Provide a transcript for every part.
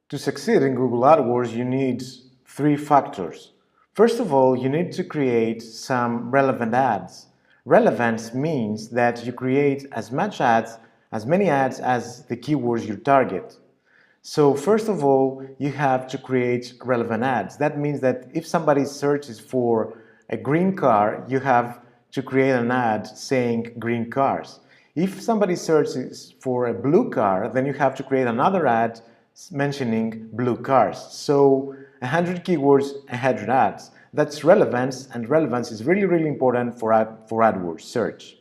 To succeed in Google AdWords, you need three factors. First of all, you need to create some relevant ads. Relevance means that you create as many ads as the keywords you target. So first of all, you have to create relevant ads. That means that if somebody searches for a green car, you have to create an ad saying green cars. If somebody searches for a blue car, then you have to create another ad mentioning blue cars. So 100 keywords, 100 ads. That's relevance, and relevance is really important for AdWords search.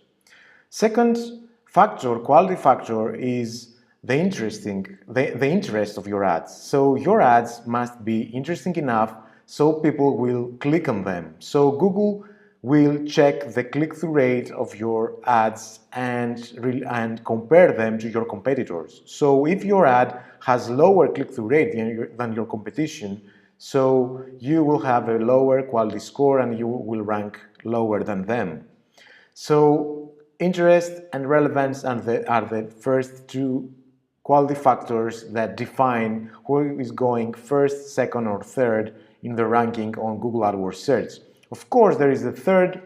Second factor, quality factor, is the interest of your ads. So your ads must be interesting enough so people will click on them. So Google will check the click-through rate of your ads and compare them to your competitors. So if your ad has lower click-through rate than your competition, so you will have a lower quality score and you will rank lower than them. So interest and relevance are the first two quality factors that define who is going first, second, or third in the ranking on Google AdWords Search. Of course, there is a third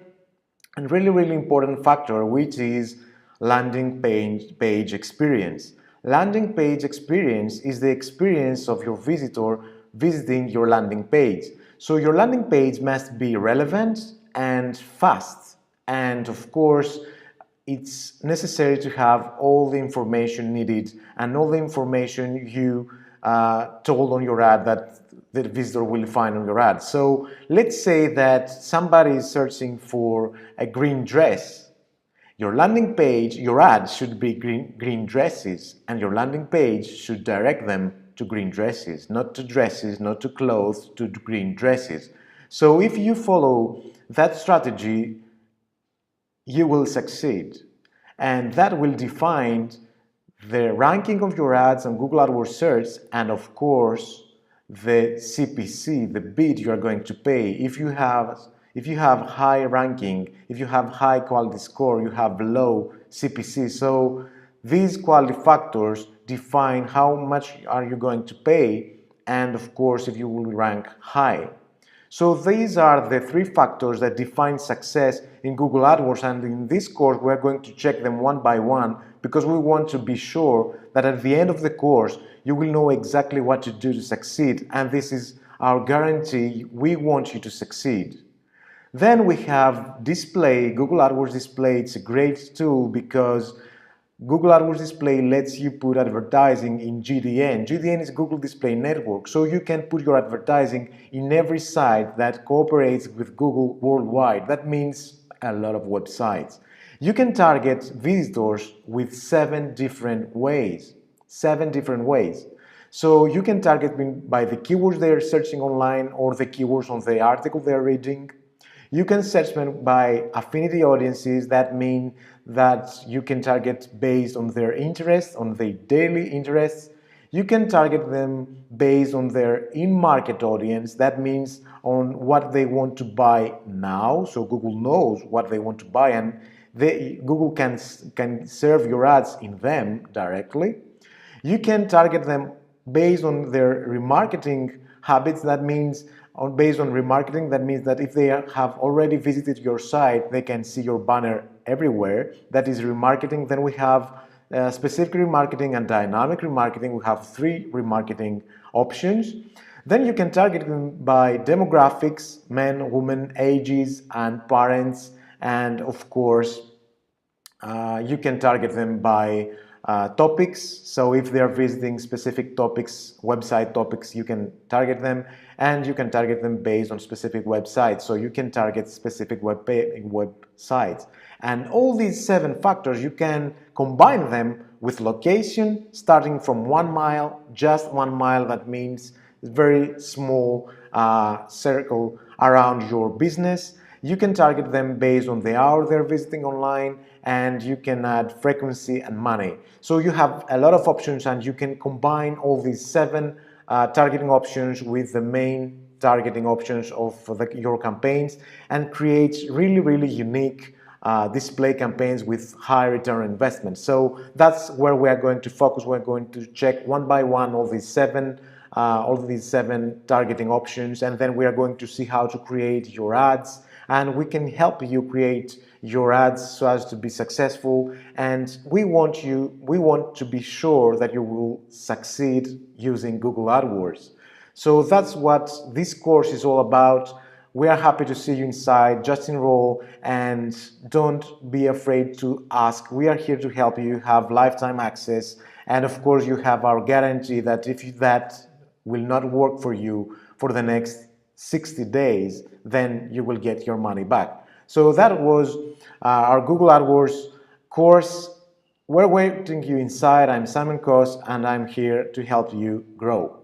and really important factor, which is landing page experience. Landing page experience is the experience of your visitor visiting your landing page. So your landing page must be relevant and fast. And of course, it's necessary to have all the information needed and all the information you told on your ad that the visitor will find on your ad. So let's say that somebody is searching for a green dress. Your landing page, your ad should be green dresses, and your landing page should direct them to green dresses, not to clothes, to green dresses. So if you follow that strategy, you will succeed. And that will define the ranking of your ads on Google AdWords Search, and of course, the CPC, the bid you are going to pay. If you have high ranking, if you have high quality score, you have low CPC. So these quality factors define how much are you going to pay, and of course, if you will rank high. So these are the three factors that define success in Google AdWords, and in this course we're going to check them one by one because we want to be sure that at the end of the course you will know exactly what to do to succeed, and this is our guarantee. We want you to succeed. Then we have display. Google AdWords Display. It's a great tool because Google AdWords Display lets you put advertising in GDN. GDN is Google Display Network, so you can put your advertising in every site that cooperates with Google worldwide. That means a lot of websites. You can target visitors with 7 different ways. 7 different ways. So you can target them by the keywords they are searching online or the keywords on the article they are reading. You can search them by affinity audiences. That means that you can target based on their interests, on their daily interests. You can target them based on their in-market audience. That means on what they want to buy now. So Google knows what they want to buy, and Google can serve your ads in them directly. You can target them based on their remarketing habits. That means based on remarketing, that means that if they have already visited your site, they can see your banner everywhere. That is remarketing. Then we have specific remarketing and dynamic remarketing. We have 3 remarketing options. Then you can target them by demographics, men, women, ages, and parents. And of course, you can target them by topics. So if they are visiting specific topics, website topics, you can target them, and you can target them based on specific websites. So you can target specific websites. And all these 7 factors, you can combine them with location, starting from 1 mile, just 1 mile. That means very small circle around your business. You can target them based on the hour they're visiting online, and you can add frequency and money. So you have a lot of options, and you can combine all these 7 targeting options with the main targeting options of your campaigns and create really unique display campaigns with high return on investment. So that's where we are going to focus. We're going to check one by one all these 7 all of these 7 targeting options, and then we are going to see how to create your ads, and we can help you create your ads so as to be successful. And we want to be sure that you will succeed using Google AdWords. So that's what this course is all about. We are happy to see you inside. Just enroll and don't be afraid to ask. We are here to help you. You have lifetime access, and of course you have our guarantee that if that will not work for you for the next 60 days, then you will get your money back. So that was our Google AdWords course. We're waiting you inside. I'm Simon Kos, and I'm here to help you grow.